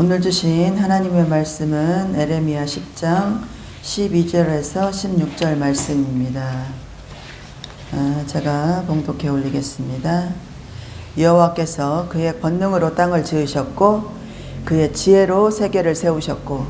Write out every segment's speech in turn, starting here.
오늘 주신 하나님의 말씀은 에레미야 10장 12절에서 16절 말씀입니다. 제가 봉독해 올리겠습니다. 여호와께서 그의 권능으로 땅을 지으셨고 그의 지혜로 세계를 세우셨고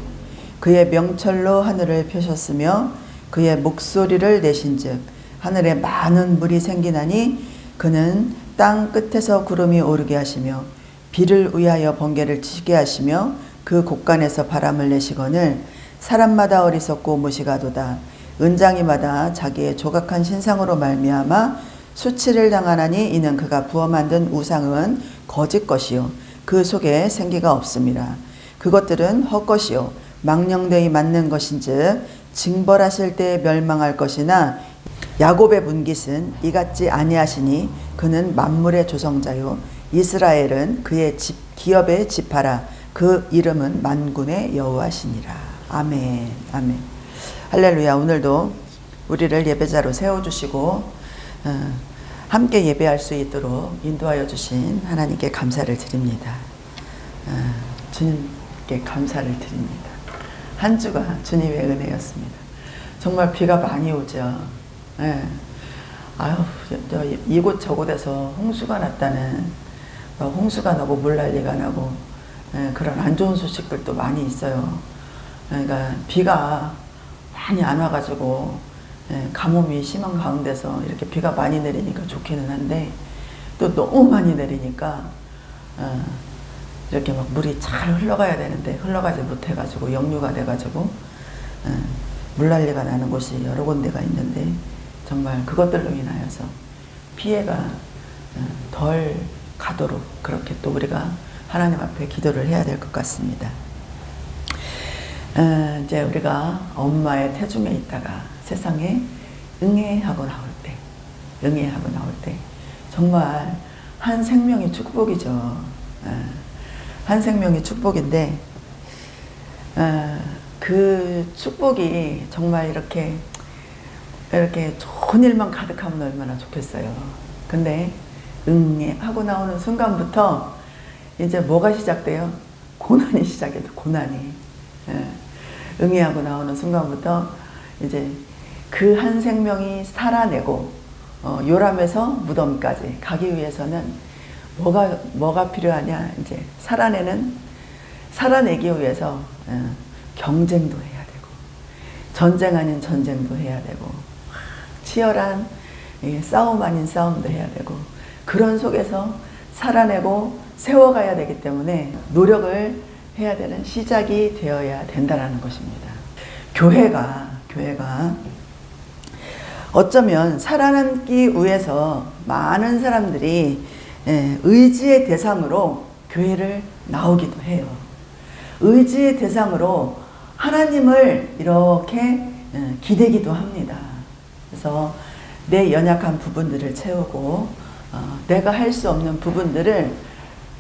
그의 명철로 하늘을 펴셨으며 그의 목소리를 내신즉 하늘에 많은 물이 생기나니 그는 땅 끝에서 구름이 오르게 하시며 비를 위하여 번개를 치게 하시며 그 곳간에서 바람을 내시거늘 사람마다 어리석고 무시가도다. 은장이마다 자기의 조각한 신상으로 말미암아 수치를 당하나니 이는 그가 부어 만든 우상은 거짓 것이요 그 속에 생기가 없음이라. 그것들은 헛것이요 망령되이 맞는 것인즉 징벌하실 때에 멸망할 것이나 야곱의 분깃은 이같지 아니하시니 그는 만물의 조성자요 이스라엘은 그의 기업의 지파라. 그 이름은 만군의 여호와시니라. 아멘. 아멘. 할렐루야. 오늘도 우리를 예배자로 세워주시고 함께 예배할 수 있도록 인도하여 주신 하나님께 감사를 드립니다. 주님께 감사를 드립니다. 한 주가 주님의 은혜였습니다. 정말 비가 많이 오죠. 이곳저곳에서 홍수가 났다는, 홍수가 나고 물난리가 나고 그런 안 좋은 소식들도 많이 있어요. 그러니까 비가 많이 안 와가지고 가뭄이 심한 가운데서 이렇게 비가 많이 내리니까 좋기는 한데 또 너무 많이 내리니까 이렇게 막 물이 잘 흘러가야 되는데 흘러가지 못해가지고 역류가 돼가지고 물난리가 나는 곳이 여러 군데가 있는데 정말 그것들로 인하여서 피해가 덜 가도록 그렇게 또 우리가 하나님 앞에 기도를 해야 될 것 같습니다. 이제 우리가 엄마의 태중에 있다가 세상에 응애하고 나올 때 정말 한 생명이 축복이죠. 한 생명이 축복인데 그 축복이 정말 이렇게 좋은 일만 가득하면 얼마나 좋겠어요. 근데 응애하고 나오는 순간부터 이제 뭐가 시작돼요? 고난이 시작해요. 고난이. 응애하고 나오는 순간부터 이제 그 한 생명이 살아내고 요람에서 무덤까지 가기 위해서는 뭐가 필요하냐? 이제 살아내기 위해서 경쟁도 해야 되고 전쟁 아닌 전쟁도 해야 되고 치열한 싸움 아닌 싸움도 해야 되고 그런 속에서 살아내고 세워가야 되기 때문에 노력을 해야 되는 시작이 되어야 된다는 것입니다. 교회가 어쩌면 살아남기 위해서 많은 사람들이 의지의 대상으로 교회를 나오기도 해요. 의지의 대상으로 하나님을 이렇게 기대기도 합니다. 그래서 내 연약한 부분들을 채우고 내가 할 수 없는 부분들을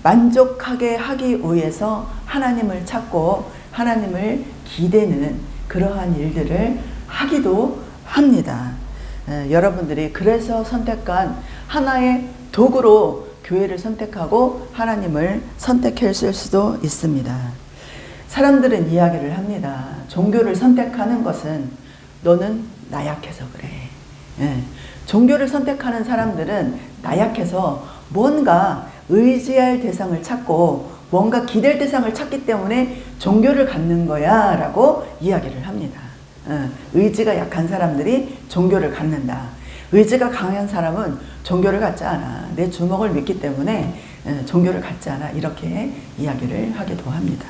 만족하게 하기 위해서 하나님을 찾고 하나님을 기대는 그러한 일들을 하기도 합니다. 여러분들이 그래서 선택한 하나의 도구로 교회를 선택하고 하나님을 선택했을 수도 있습니다. 사람들은 이야기를 합니다. 종교를 선택하는 것은 너는 나약해서 그래. 종교를 선택하는 사람들은 나약해서 뭔가 의지할 대상을 찾고 뭔가 기댈 대상을 찾기 때문에 종교를 갖는 거야 라고 이야기를 합니다. 의지가 약한 사람들이 종교를 갖는다. 의지가 강한 사람은 종교를 갖지 않아. 내 주먹을 믿기 때문에 종교를 갖지 않아. 이렇게 이야기를 하기도 합니다.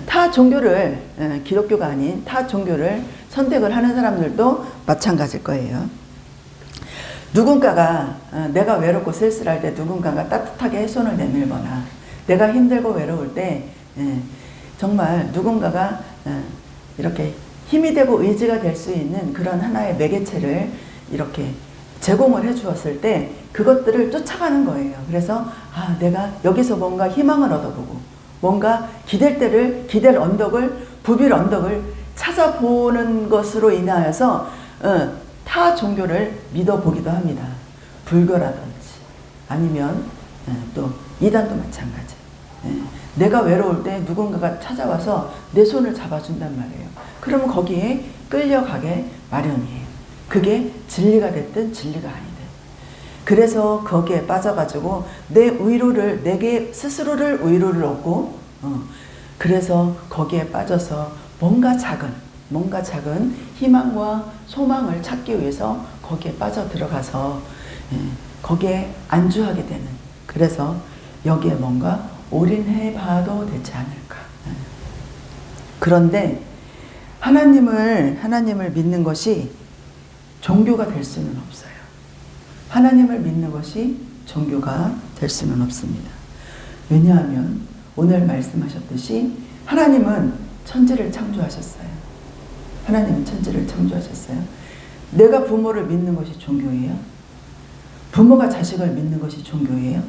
타 종교를 기독교가 아닌 타 종교를 선택을 하는 사람들도 마찬가지일 거예요. 누군가가 내가 외롭고 쓸쓸할 때 누군가가 따뜻하게 손을 내밀거나 내가 힘들고 외로울 때 정말 누군가가 이렇게 힘이 되고 의지가 될 수 있는 그런 하나의 매개체를 이렇게 제공을 해 주었을 때 그것들을 쫓아가는 거예요. 그래서 내가 여기서 뭔가 희망을 얻어보고 뭔가 기댈 언덕을 부빌 언덕을 찾아보는 것으로 인하여서 타 종교를 믿어보기도 합니다. 불교라든지 아니면 또 이단도 마찬가지. 내가 외로울 때 누군가가 찾아와서 내 손을 잡아준단 말이에요. 그러면 거기에 끌려가게 마련이에요. 그게 진리가 됐든 진리가 아니든. 그래서 거기에 빠져가지고 내게 스스로를 위로를 얻고, 그래서 거기에 빠져서 뭔가 작은 희망과 소망을 찾기 위해서 거기에 빠져 들어가서 거기에 안주하게 되는. 그래서 여기에 뭔가 올인해 봐도 되지 않을까. 그런데 하나님을 믿는 것이 종교가 될 수는 없어요. 하나님을 믿는 것이 종교가 될 수는 없습니다. 왜냐하면 오늘 말씀하셨듯이 하나님은 천지를 창조하셨어요. 하나님은 천지를 창조하셨어요. 내가 부모를 믿는 것이 종교예요? 부모가 자식을 믿는 것이 종교예요?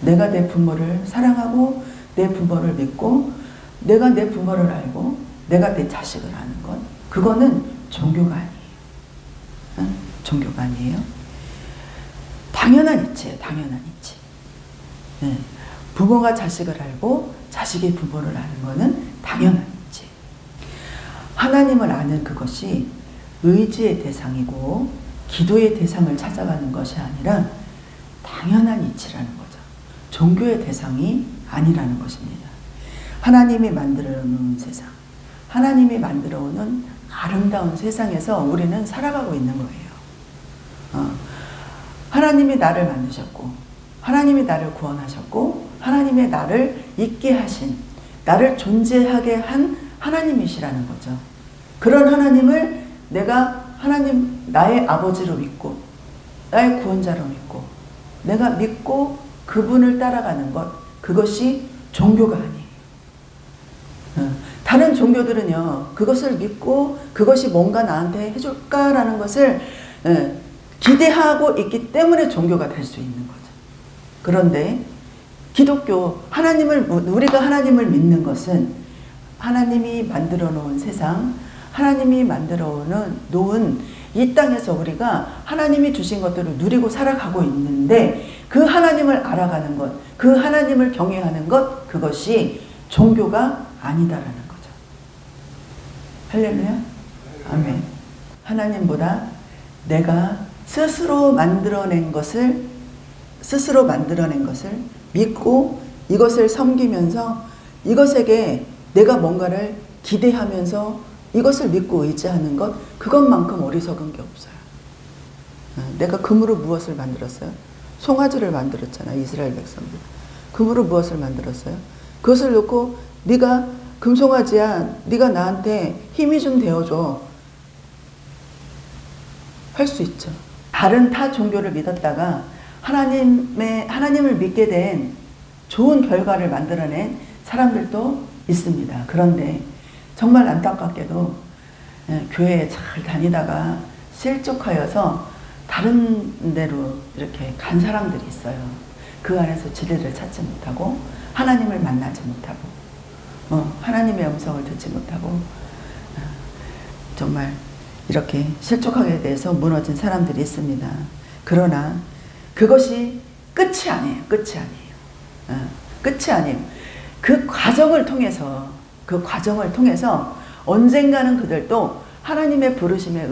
내가 내 부모를 사랑하고 내 부모를 믿고 내가 내 부모를 알고 내가 내 자식을 아는 것, 그거는 종교가 아니에요. 종교가 아니에요. 당연한 이치예요. 당연한 이치. 부모가 자식을 알고 자식이 부모를 아는 것은 당연한 이치. 하나님을 아는 그것이 의지의 대상이고 기도의 대상을 찾아가는 것이 아니라 당연한 이치라는 거죠. 종교의 대상이 아니라는 것입니다. 하나님이 만들어 놓은 세상, 하나님이 만들어 오는 아름다운 세상에서 우리는 살아가고 있는 거예요. 하나님이 나를 만드셨고 하나님이 나를 구원하셨고 하나님의 나를 있게 하신, 나를 존재하게 한 하나님이시라는 거죠. 그런 하나님을 내가 나의 아버지로 믿고 나의 구원자로 믿고 내가 믿고 그분을 따라가는 것, 그것이 종교가 아니에요. 다른 종교들은요, 그것을 믿고 그것이 뭔가 나한테 해줄까라는 것을 기대하고 있기 때문에 종교가 될 수 있는 거죠. 그런데 기독교, 우리가 하나님을 믿는 것은 하나님이 만들어 놓은 세상, 하나님이 만들어 놓은 이 땅에서 우리가 하나님이 주신 것들을 누리고 살아가고 있는데 그 하나님을 알아가는 것, 그 하나님을 경외하는 것, 그것이 종교가 아니다라는 거죠. 할렐루야? 아멘. 하나님보다 내가 스스로 만들어낸 것을 믿고 이것을 섬기면서 이것에게 내가 뭔가를 기대하면서 이것을 믿고 의지하는 것, 그것만큼 어리석은 게 없어요. 내가 금으로 무엇을 만들었어요? 송아지를 만들었잖아, 이스라엘 백성들. 금으로 무엇을 만들었어요? 그것을 놓고 네가 금송아지야, 네가 나한테 힘이 좀 되어줘. 할 수 있죠. 다른 타 종교를 믿었다가 하나님을 믿게 된 좋은 결과를 만들어낸 사람들도 있습니다. 그런데 정말 안타깝게도 교회에 잘 다니다가 실족하여서 다른 데로 이렇게 간 사람들이 있어요. 그 안에서 진리를 찾지 못하고 하나님을 만나지 못하고 하나님의 음성을 듣지 못하고 정말 이렇게 실족하게 돼서 무너진 사람들이 있습니다. 그러나 그것이 끝이 아니에요. 끝이 아니에요. 그 과정을 통해서 언젠가는 그들도 하나님의 부르심의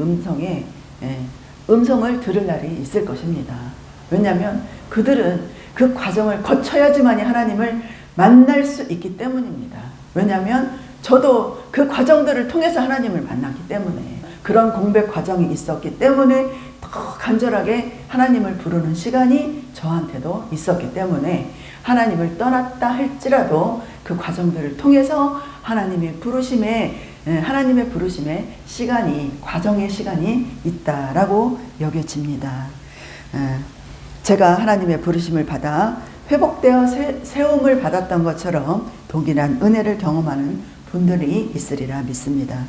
음성을 들을 날이 있을 것입니다. 왜냐하면 그들은 그 과정을 거쳐야지만이 하나님을 만날 수 있기 때문입니다. 왜냐하면 저도 그 과정들을 통해서 하나님을 만났기 때문에, 그런 공백 과정이 있었기 때문에 더 간절하게 하나님을 부르는 시간이 저한테도 있었기 때문에 하나님을 떠났다 할지라도 그 과정들을 통해서 하나님의 부르심의 시간이, 과정의 시간이 있다라고 여겨집니다. 제가 하나님의 부르심을 받아 회복되어 세움을 받았던 것처럼 동일한 은혜를 경험하는 분들이 있으리라 믿습니다.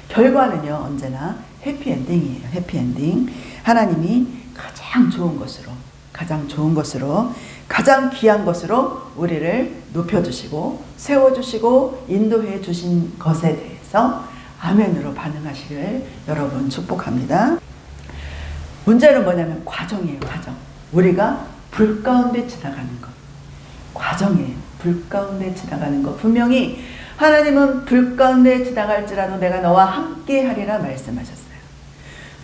결과는요, 언제나 해피엔딩이에요. 해피엔딩. 하나님이 가장 좋은 것으로, 가장 귀한 것으로 우리를 높여주시고 세워주시고 인도해 주신 것에 대해서 아멘으로 반응하시길 여러분 축복합니다. 문제는 뭐냐면 과정이에요. 과정. 우리가 불 가운데 지나가는 것. 과정이에요. 불 가운데 지나가는 것. 분명히 하나님은 불 가운데 지나갈지라도 내가 너와 함께 하리라 말씀하셨어요.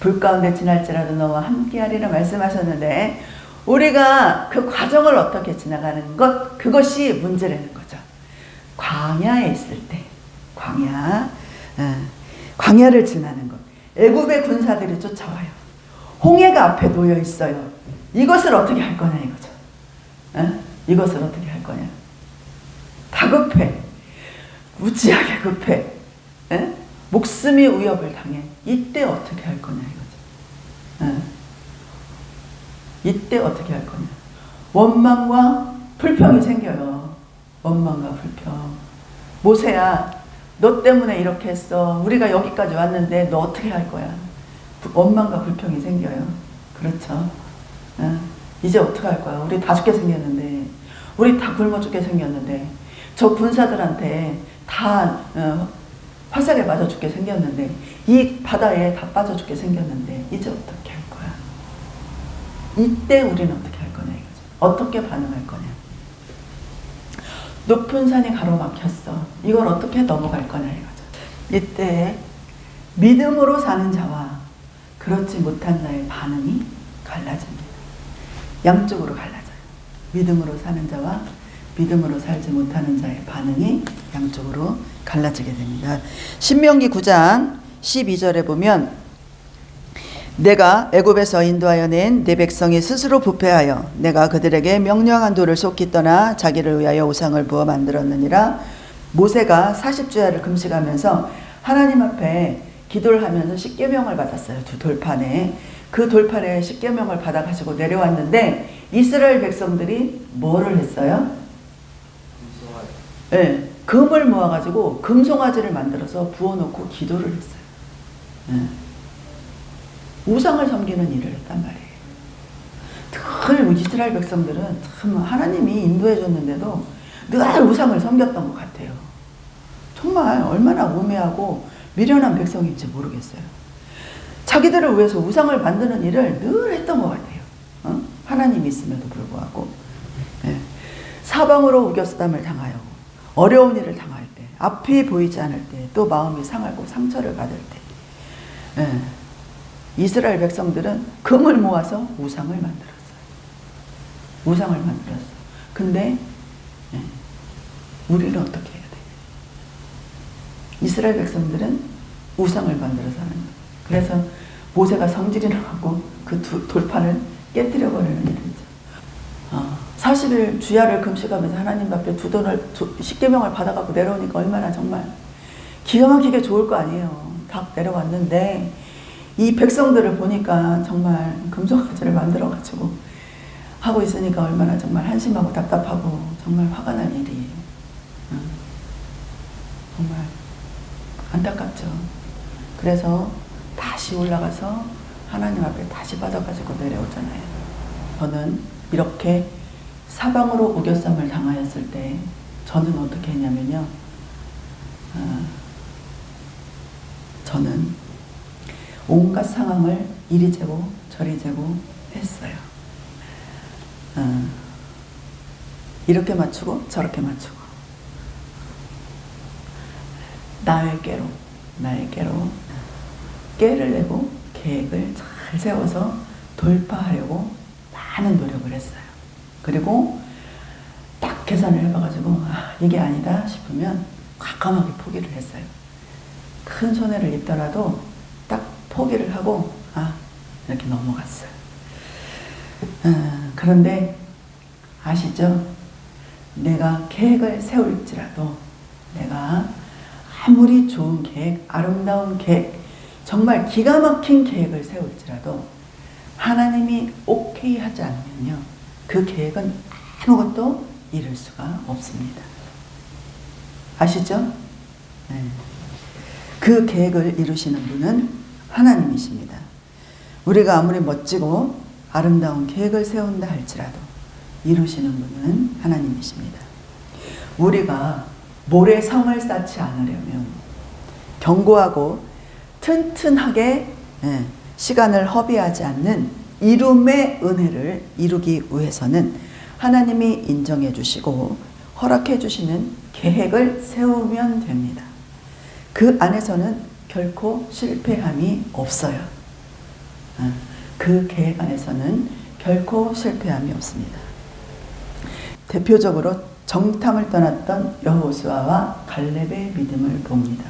불 가운데 지날지라도 너와 함께 하리라 말씀하셨는데 우리가 그 과정을 어떻게 지나가는 것, 그것이 문제라는 거죠. 광야에 있을 때, 광야를 지나는 것. 애굽의 군사들이 쫓아와요. 홍해가 앞에 놓여 있어요. 이것을 어떻게 할 거냐 이거죠. 이것을 어떻게 할 거냐. 다급해. 무지하게 급해. 목숨이 위협을 당해. 이때 어떻게 할 거냐 이거죠. 이때 어떻게 할 거냐. 원망과 불평이 생겨요. 원망과 불평. 모세야, 너 때문에 이렇게 했어. 우리가 여기까지 왔는데 너 어떻게 할 거야. 원망과 불평이 생겨요. 그렇죠. 이제 어떻게 할 거야. 우리 다 죽게 생겼는데, 우리 다 굶어 죽게 생겼는데, 저 군사들한테 다 화살에 맞아 죽게 생겼는데, 이 바다에 다 빠져 죽게 생겼는데 이제 어떻게 할 거야. 이때 우리는 어떻게 할 거냐 이거죠. 어떻게 반응할 거냐. 높은 산이 가로막혔어. 이걸 어떻게 넘어갈 거냐 이거죠. 이때 믿음으로 사는 자와 그렇지 못한 자의 반응이 갈라집니다. 양쪽으로 갈라져요. 믿음으로 사는 자와 믿음으로 살지 못하는 자의 반응이 양쪽으로 갈라지게 됩니다. 신명기 9장 12절에 보면 내가 애굽에서 인도하여 낸 내 백성이 스스로 부패하여 내가 그들에게 명령한 돌을 속히 떠나 자기를 위하여 우상을 부어 만들었느니라. 모세가 40주야를 금식하면서 하나님 앞에 기도를 하면서 십계명을 받았어요. 두 돌판에. 그 돌판에 십계명을 받아가지고 내려왔는데 이스라엘 백성들이 뭐를 했어요? 네, 금을 모아가지고 금송아지를 만들어서 부어놓고 기도를 했어요. 네. 우상을 섬기는 일을 했단 말이에요. 늘 이스라엘 백성들은 참 하나님이 인도해 줬는데도 늘 우상을 섬겼던 것 같아요. 정말 얼마나 우매하고 미련한 백성인지 모르겠어요. 자기들을 위해서 우상을 만드는 일을 늘 했던 것 같아요. 하나님이 있음에도 불구하고. 네. 사방으로 우겨싸움을 당하여 어려운 일을 당할 때, 앞이 보이지 않을 때, 또 마음이 상하고 상처를 받을 때, 이스라엘 백성들은 금을 모아서 우상을 만들었어요. 우상을 만들었어요. 근데 우리는 어떻게 해야 돼? 이스라엘 백성들은 우상을 만들어서 하는 거예요. 그래서 모세가 성질이 나고 그 돌판을 깨뜨려 버리는 일이죠. 40일 주야를 금식하면서 하나님 앞에 십계명을 받아갖고 내려오니까 얼마나 정말 기가 막히게 좋을 거 아니에요. 다 내려왔는데 이 백성들을 보니까 정말 금송아지를 만들어가지고 하고 있으니까 얼마나 정말 한심하고 답답하고 정말 화가 난 일이에요. 정말 안타깝죠. 그래서 다시 올라가서 하나님 앞에 다시 받아가지고 내려오잖아요. 저는 이렇게 사방으로 우겨쌈을 당하였을 때 저는 어떻게 했냐면요. 저는 온갖 상황을 이리 재고 저리 재고 했어요. 이렇게 맞추고 저렇게 맞추고 나의 깨로 깨를 내고 계획을 잘 세워서 돌파하려고 많은 노력을 했어요. 그리고 딱 계산을 해봐가지고 이게 아니다 싶으면 과감하게 포기를 했어요. 큰 손해를 입더라도 딱 포기를 하고 이렇게 넘어갔어요. 그런데 아시죠? 내가 계획을 세울지라도 내가 아무리 좋은 계획, 아름다운 계획, 정말 기가 막힌 계획을 세울지라도 하나님이 오케이 하지 않으면요, 그 계획은 아무것도 이룰 수가 없습니다. 아시죠? 네. 그 계획을 이루시는 분은 하나님이십니다. 우리가 아무리 멋지고 아름다운 계획을 세운다 할지라도 이루시는 분은 하나님이십니다. 우리가 모래성을 쌓지 않으려면 견고하고 튼튼하게 시간을 허비하지 않는 이룸의 은혜를 이루기 위해서는 하나님이 인정해 주시고 허락해 주시는 계획을 세우면 됩니다. 그 안에서는 결코 실패함이 없어요. 그 계획 안에서는 결코 실패함이 없습니다. 대표적으로 정탐을 떠났던 여호수아와 갈렙의 믿음을 봅니다.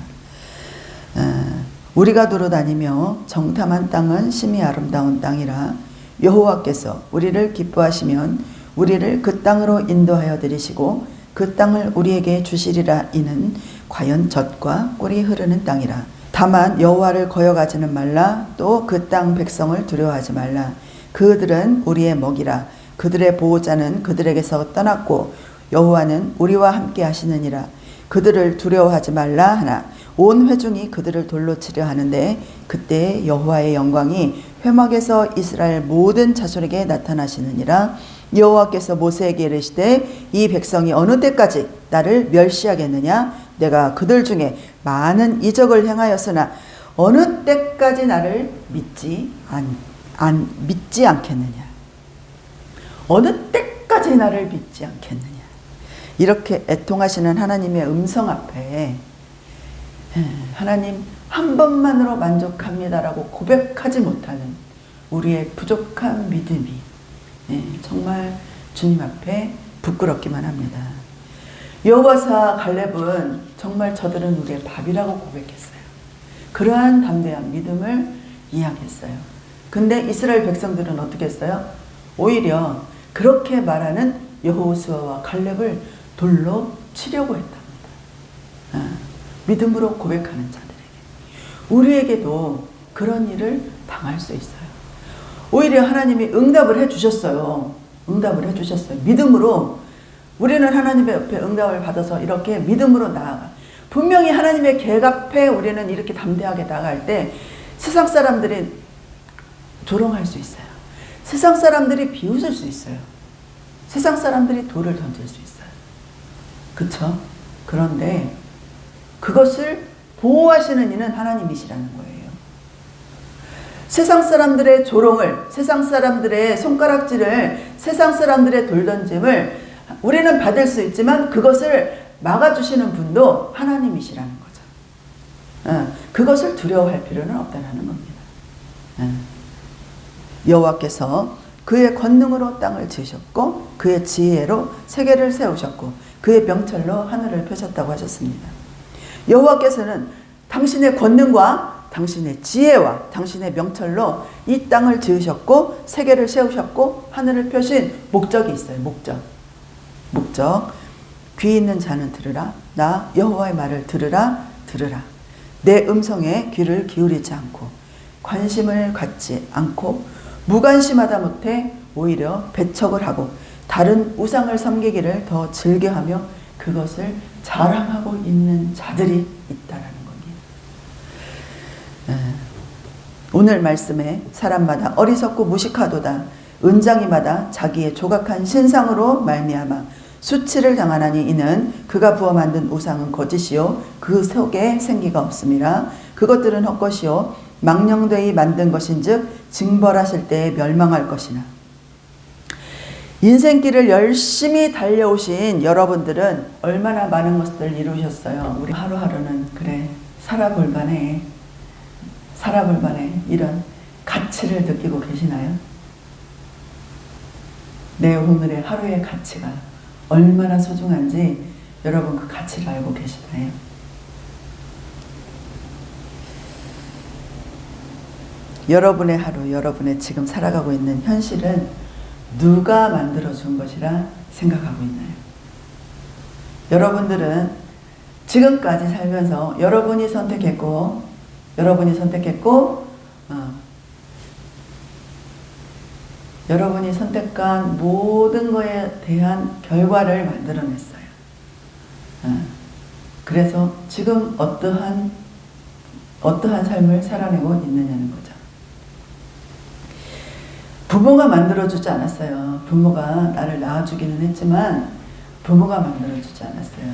우리가 두루다니며 정탐한 땅은 심히 아름다운 땅이라 여호와께서 우리를 기뻐하시면 우리를 그 땅으로 인도하여 들이시고 그 땅을 우리에게 주시리라. 이는 과연 젖과 꿀이 흐르는 땅이라. 다만 여호와를 거역하지는 말라. 또 그 땅 백성을 두려워하지 말라. 그들은 우리의 먹이라. 그들의 보호자는 그들에게서 떠났고 여호와는 우리와 함께 하시느니라. 그들을 두려워하지 말라 하나 온 회중이 그들을 돌로 치려 하는데 그때 여호와의 영광이 회막에서 이스라엘 모든 자손에게 나타나시느니라. 여호와께서 모세에게 이르시되 이 백성이 어느 때까지 나를 멸시하겠느냐. 내가 그들 중에 많은 이적을 행하였으나 어느 때까지 나를 믿지 않겠느냐. 어느 때까지 나를 믿지 않겠느냐. 이렇게 애통하시는 하나님의 음성 앞에 하나님 한 번만으로 만족합니다라고 고백하지 못하는 우리의 부족한 믿음이 정말 주님 앞에 부끄럽기만 합니다. 여호수아 갈렙은 정말 저들은 우리의 밥이라고 고백했어요. 그러한 담대한 믿음을 이야기했어요. 근데 이스라엘 백성들은 어떻게 했어요? 오히려 그렇게 말하는 여호수아와 갈렙을 돌로 치려고 했답니다. 믿음으로 고백하는 자들에게. 우리에게도 그런 일을 당할 수 있어요. 오히려 하나님이 응답을 해주셨어요. 응답을 해주셨어요. 믿음으로 우리는 하나님의 옆에 응답을 받아서 이렇게 믿음으로 나아가. 분명히 하나님의 계획 앞에 우리는 이렇게 담대하게 나갈 때 세상 사람들이 조롱할 수 있어요. 세상 사람들이 비웃을 수 있어요. 세상 사람들이 돌을 던질 수 있어요. 그쵸? 그런데 그것을 보호하시는 이는 하나님이시라는 거예요. 세상 사람들의 조롱을, 세상 사람들의 손가락질을, 세상 사람들의 돌던짐을 우리는 받을 수 있지만 그것을 막아주시는 분도 하나님이시라는 거죠. 그것을 두려워할 필요는 없다는 겁니다. 여호와께서 그의 권능으로 땅을 지으셨고 그의 지혜로 세계를 세우셨고 그의 명철로 하늘을 펴셨다고 하셨습니다. 여호와께서는 당신의 권능과 당신의 지혜와 당신의 명철로 이 땅을 지으셨고 세계를 세우셨고 하늘을 펴신 목적이 있어요. 목적. 귀 있는 자는 들으라. 나 여호와의 말을 들으라. 내 음성에 귀를 기울이지 않고 관심을 갖지 않고 무관심하다 못해 오히려 배척을 하고 다른 우상을 섬기기를 더 즐겨하며 그것을 자랑하고 있는 자들이 있다라는 겁니다. 오늘 말씀에 사람마다 어리석고 무식하도다. 은장이마다 자기의 조각한 신상으로 말미암아 수치를 당하나니 이는 그가 부어 만든 우상은 거짓이요 그 속에 생기가 없음이라. 그것들은 헛것이요 망령되이 만든 것인즉 징벌하실 때에 멸망할 것이나. 인생길을 열심히 달려오신 여러분들은 얼마나 많은 것들을 이루셨어요. 우리 하루하루는 그래 살아볼만해 이런 가치를 느끼고 계시나요? 내 오늘의 하루의 가치가 얼마나 소중한지 여러분 그 가치를 알고 계시나요? 여러분의 하루, 여러분의 지금 살아가고 있는 현실은 누가 만들어준 것이라 생각하고 있나요? 여러분들은 지금까지 살면서 여러분이 선택했고 여러분이 선택한 모든 것에 대한 결과를 만들어냈어요. 그래서 지금 어떠한 삶을 살아내고 있느냐는 거죠. 부모가 만들어주지 않았어요. 부모가 나를 낳아주기는 했지만 부모가 만들어주지 않았어요.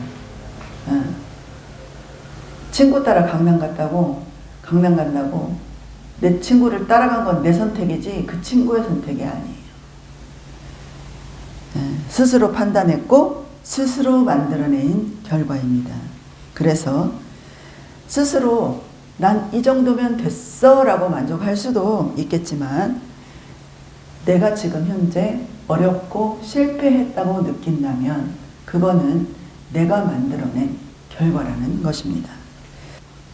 친구 따라 강남 간다고 내 친구를 따라간 건 내 선택이지 그 친구의 선택이 아니에요. 스스로 판단했고 스스로 만들어낸 결과입니다. 그래서 스스로 난 이 정도면 됐어 라고 만족할 수도 있겠지만 내가 지금 현재 어렵고 실패했다고 느낀다면 그거는 내가 만들어낸 결과라는 것입니다.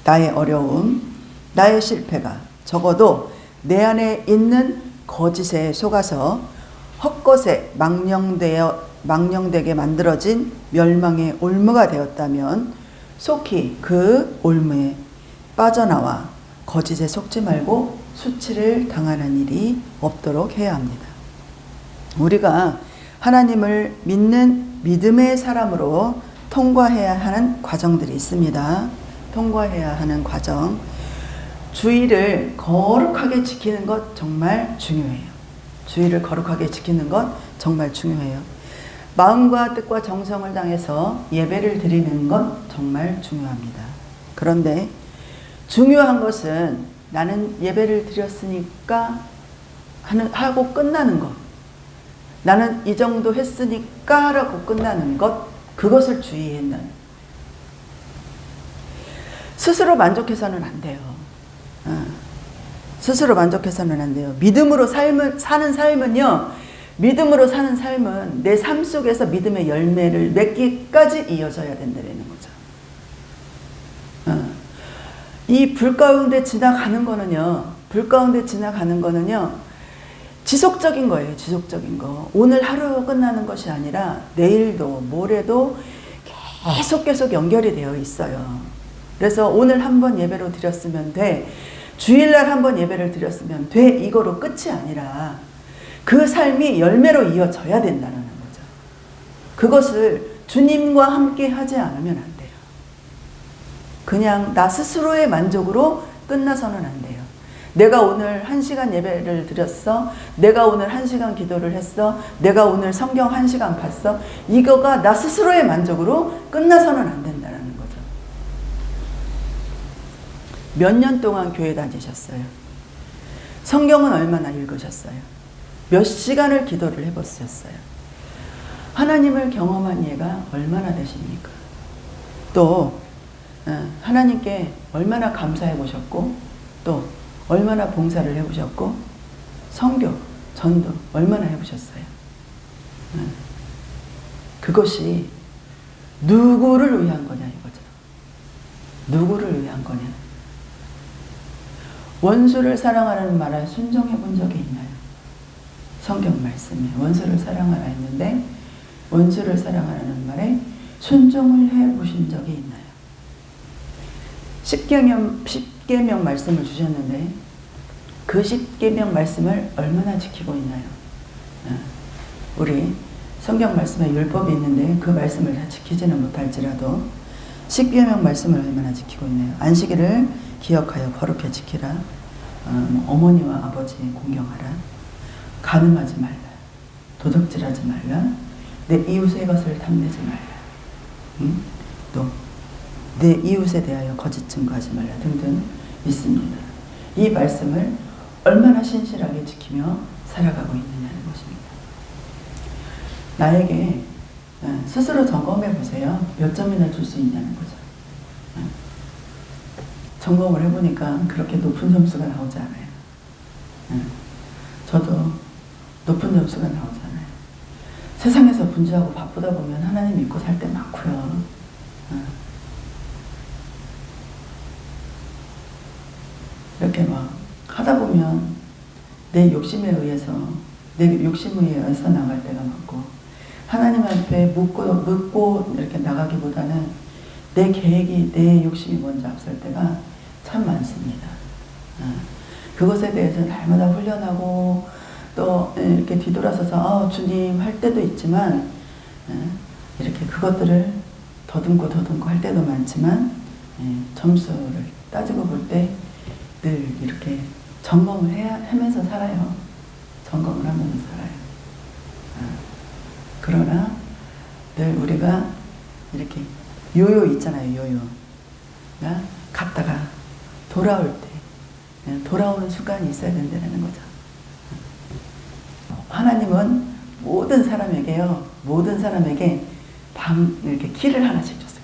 나의 어려움, 나의 실패가 적어도 내 안에 있는 거짓에 속아서 헛것에 망령되게 만들어진 멸망의 올무가 되었다면 속히 그 올무에 빠져나와 거짓에 속지 말고 수치를 당하는 일이 없도록 해야 합니다. 우리가 하나님을 믿는 믿음의 사람으로 통과해야 하는 과정들이 있습니다. 통과해야 하는 과정. 주의를 거룩하게 지키는 것 정말 중요해요. 주의를 거룩하게 지키는 것 정말 중요해요. 마음과 뜻과 정성을 다해서 예배를 드리는 것 정말 중요합니다. 그런데 중요한 것은 나는 예배를 드렸으니까 하고 끝나는 것. 나는 이 정도 했으니까 라고 끝나는 것. 그것을 주의했는. 스스로 만족해서는 안 돼요. 스스로 만족해서는 안 돼요. 믿음으로 사는 삶은요. 믿음으로 사는 삶은 내 삶 속에서 믿음의 열매를 맺기까지 이어져야 된다는 거죠. 이 불 가운데 지나가는 거는요. 지속적인 거예요. 지속적인 거. 오늘 하루 끝나는 것이 아니라 내일도 모레도 계속 연결이 되어 있어요. 그래서 오늘 한번 예배로 드렸으면 돼. 주일날 한번 예배를 드렸으면 돼. 이거로 끝이 아니라 그 삶이 열매로 이어져야 된다는 거죠. 그것을 주님과 함께 하지 않으면 안 돼요. 그냥 나 스스로의 만족으로 끝나서는 안 돼요. 내가 오늘 1시간 예배를 드렸어. 내가 오늘 1시간 기도를 했어. 내가 오늘 성경 1시간 봤어. 이거가 나 스스로의 만족으로 끝나서는 안 된다는 거죠. 몇 년 동안 교회 다니셨어요? 성경은 얼마나 읽으셨어요? 몇 시간을 기도를 해보셨어요? 하나님을 경험한 예가 얼마나 되십니까? 또 하나님께 얼마나 감사해 보셨고 또 얼마나 봉사를 해보셨고 선교, 전도 얼마나 해보셨어요? 그것이 누구를 위한 거냐 이거죠. 누구를 위한 거냐. 원수를 사랑하라는 말에 순종해 본 적이 있나요? 성경 말씀에 원수를 사랑하라 했는데 원수를 사랑하라는 말에 순종을 해 보신 적이 있나요? 십계명 말씀을 주셨는데 그 십계명 말씀을 얼마나 지키고 있나요? 우리 성경 말씀에 율법이 있는데 그 말씀을 다 지키지는 못할지라도 십계명 말씀을 얼마나 지키고 있나요? 안식일을 기억하여 거룩히 지키라. 어머니와 아버지 공경하라. 간음하지 말라. 도적질하지 말라. 내 이웃의 것을 탐내지 말라. 또 내 이웃에 대하여 거짓 증거하지 말라 등등 있습니다. 이 말씀을 얼마나 신실하게 지키며 살아가고 있느냐는 것입니다. 나에게 스스로 점검해 보세요. 몇 점이나 줄 수 있냐는 거죠. 점검을 해보니까 그렇게 높은 점수가 나오지 않아요. 저도 높은 점수가 나오지 않아요. 세상에서 분주하고 바쁘다 보면 하나님 믿고 살 때 많고요. 이렇게 막 하다 보면 내 욕심에 의해서 나갈 때가 많고 하나님 앞에 묻고 이렇게 나가기보다는 내 계획이 내 욕심이 먼저 앞설 때가 참 많습니다. 그것에 대해서 날마다 훈련하고 또 이렇게 뒤돌아서서 주님 할 때도 있지만 이렇게 그것들을 더듬고 할 때도 많지만 점수를 따지고 볼 때 늘 이렇게 점검을 하면서 살아요. 점검을 하면서 살아요. 그러나 늘 우리가 이렇게 요요 있잖아요. 요요. 갔다가 돌아올 때 돌아오는 순간이 있어야 된다는 거죠. 하나님은 모든 사람에게 이렇게 키를 하나씩 줬어.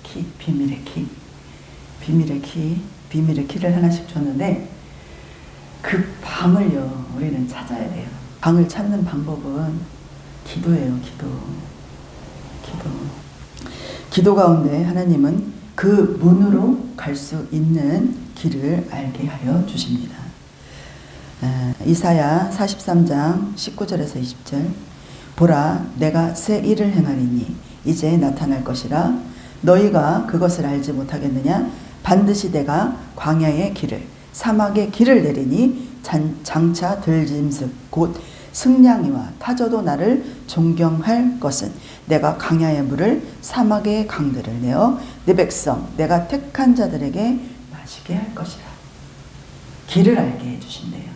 비밀의 키를 하나씩 줬는데 그 방을요, 우리는 찾아야 돼요. 방을 찾는 방법은 기도예요. 기도 가운데 하나님은 그 문으로 갈 수 있는 길을 알게 하여 주십니다. 이사야 43장 19절에서 20절. 보라, 내가 새 일을 행하리니 이제 나타날 것이라. 너희가 그것을 알지 못하겠느냐? 반드시 내가 광야의 길을, 사막의 길을 내리니 장차 들짐승 곧 승냥이와 타조도 나를 존경할 것은 내가 광야의 물을, 사막의 강들을 내어 내 백성 내가 택한 자들에게 마시게 할 것이라. 길을 알게 해주신대요.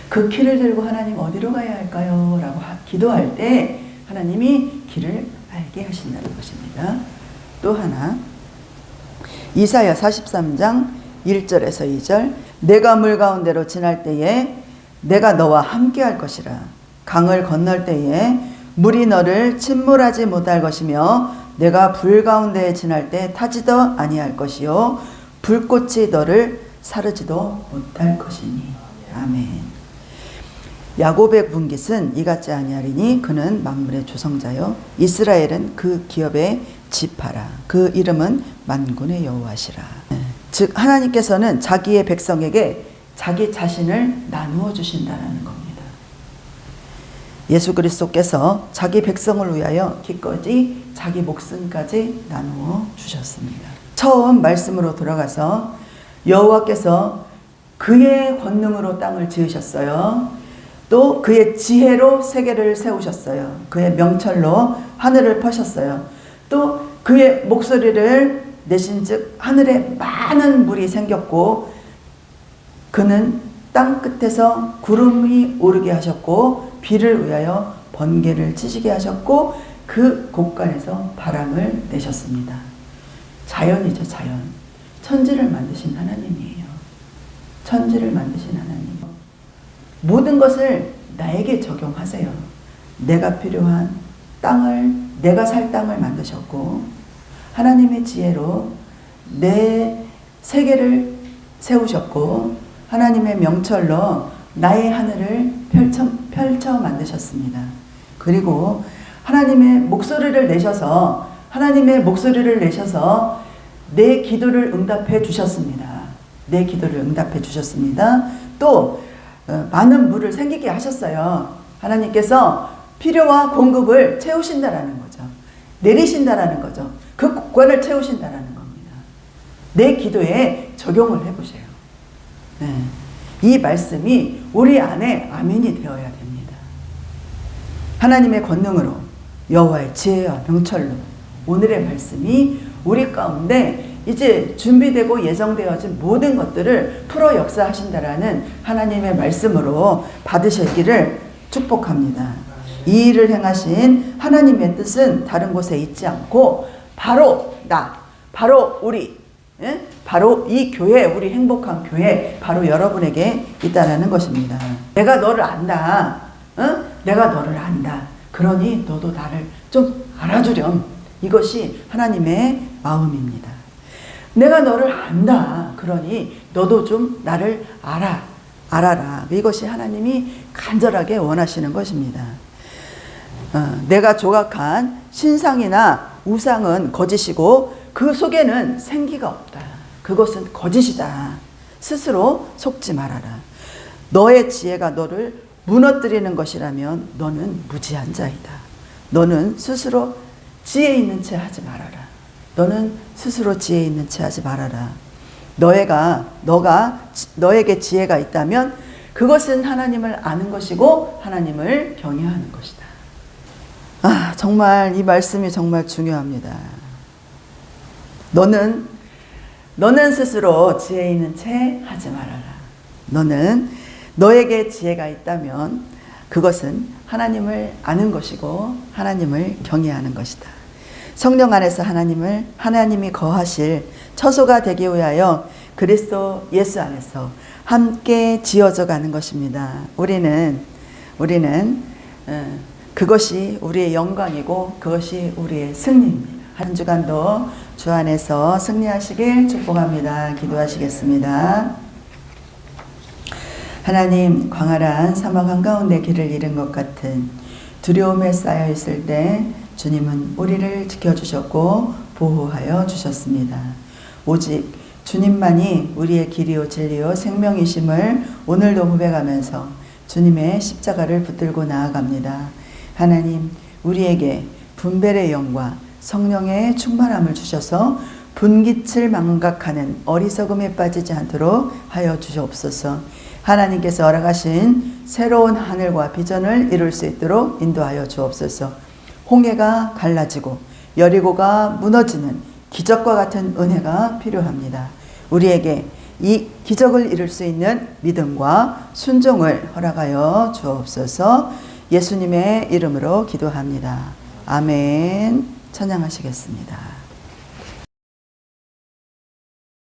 그 길을 들고 하나님 어디로 가야 할까요? 라고 기도할 때 하나님이 길을 알게 하신다는 것입니다. 또 하나, 이사야 43장 1절에서 2절. 내가 물 가운데로 지날 때에 내가 너와 함께 할 것이라. 강을 건널 때에 물이 너를 침몰하지 못할 것이며 내가 불 가운데에 지날 때 타지도 아니할 것이요 불꽃이 너를 사르지도 못할 것이니. 아멘. 야곱의 분깃은 이같지 아니하리니 그는 만물의 조성자요 이스라엘은 그 기업의 지파라. 그 이름은 만군의 여호와시라. 즉 하나님께서는 자기의 백성에게 자기 자신을 나누어 주신다는 겁니다. 예수 그리스도께서 자기 백성을 위하여 기꺼이 자기 목숨까지 나누어 주셨습니다. 처음 말씀으로 돌아가서 여호와께서 그의 권능으로 땅을 지으셨어요. 또 그의 지혜로 세계를 세우셨어요. 그의 명철로 하늘을 퍼셨어요. 또 그의 목소리를 내신즉 하늘에 많은 물이 생겼고 그는 땅 끝에서 구름이 오르게 하셨고 비를 위하여 번개를 치시게 하셨고 그 곳간에서 바람을 내셨습니다. 자연이죠, 자연. 천지를 만드신 하나님이에요. 천지를 만드신 하나님. 모든 것을 나에게 적용하세요. 내가 필요한 땅을, 내가 살 땅을 만드셨고 하나님의 지혜로 내 세계를 세우셨고 하나님의 명철로 나의 하늘을 펼쳐 만드셨습니다. 그리고 하나님의 목소리를 내셔서 내 기도를 응답해 주셨습니다. 내 기도를 응답해 주셨습니다. 또 많은 물을 생기게 하셨어요. 하나님께서 필요와 공급을 채우신다라는 거죠. 내리신다라는 거죠. 그 곳간을 채우신다라는 겁니다. 내 기도에 적용을 해보세요. 네. 이 말씀이 우리 안에 아멘이 되어야 됩니다. 하나님의 권능으로 여호와의 지혜와 명철로 오늘의 말씀이 우리 가운데 이제 준비되고 예정되어진 모든 것들을 풀어 역사하신다라는 하나님의 말씀으로 받으시기를 축복합니다. 이 일을 행하신 하나님의 뜻은 다른 곳에 있지 않고 바로 바로 우리, 바로 이 교회, 우리 행복한 교회, 바로 여러분에게 있다라는 것입니다. 내가 너를 안다. 내가 너를 안다. 그러니 너도 나를 좀 알아주렴. 이것이 하나님의 마음입니다. 내가 너를 안다. 그러니 너도 좀 나를 알아라. 이것이 하나님이 간절하게 원하시는 것입니다. 내가 조각한 신상이나 우상은 거짓이고 그 속에는 생기가 없다. 그것은 거짓이다. 스스로 속지 말아라. 너의 지혜가 너를 무너뜨리는 것이라면 너는 무지한 자이다. 너는 스스로 지혜 있는 채 하지 말아라. 너는 스스로 지혜 있는 채 하지 말아라. 너에게 지혜가 있다면 그것은 하나님을 아는 것이고 하나님을 경외하는 것이다. 정말 이 말씀이 정말 중요합니다. 너는 스스로 지혜 있는 채 하지 말아라. 너에게 지혜가 있다면 그것은 하나님을 아는 것이고 하나님을 경외하는 것이다. 성령 안에서 하나님이 거하실 처소가 되기 위하여 그리스도 예수 안에서 함께 지어져 가는 것입니다. 우리는 그것이 우리의 영광이고 그것이 우리의 승리입니다. 한 주간도 주 안에서 승리하시길 축복합니다. 기도하시겠습니다. 하나님, 광활한 사막 한가운데 길을 잃은 것 같은 두려움에 쌓여 있을 때 주님은 우리를 지켜주셨고 보호하여 주셨습니다. 오직 주님만이 우리의 길이요 진리요 생명이심을 오늘도 고백하면서 주님의 십자가를 붙들고 나아갑니다. 하나님, 우리에게 분별의 영과 성령의 충만함을 주셔서 분깃을 망각하는 어리석음에 빠지지 않도록 하여 주시옵소서. 하나님께서 허락하신 새로운 하늘과 비전을 이룰 수 있도록 인도하여 주옵소서. 홍해가 갈라지고 여리고가 무너지는 기적과 같은 은혜가 필요합니다. 우리에게 이 기적을 이룰 수 있는 믿음과 순종을 허락하여 주옵소서. 예수님의 이름으로 기도합니다. 아멘. 찬양하시겠습니다.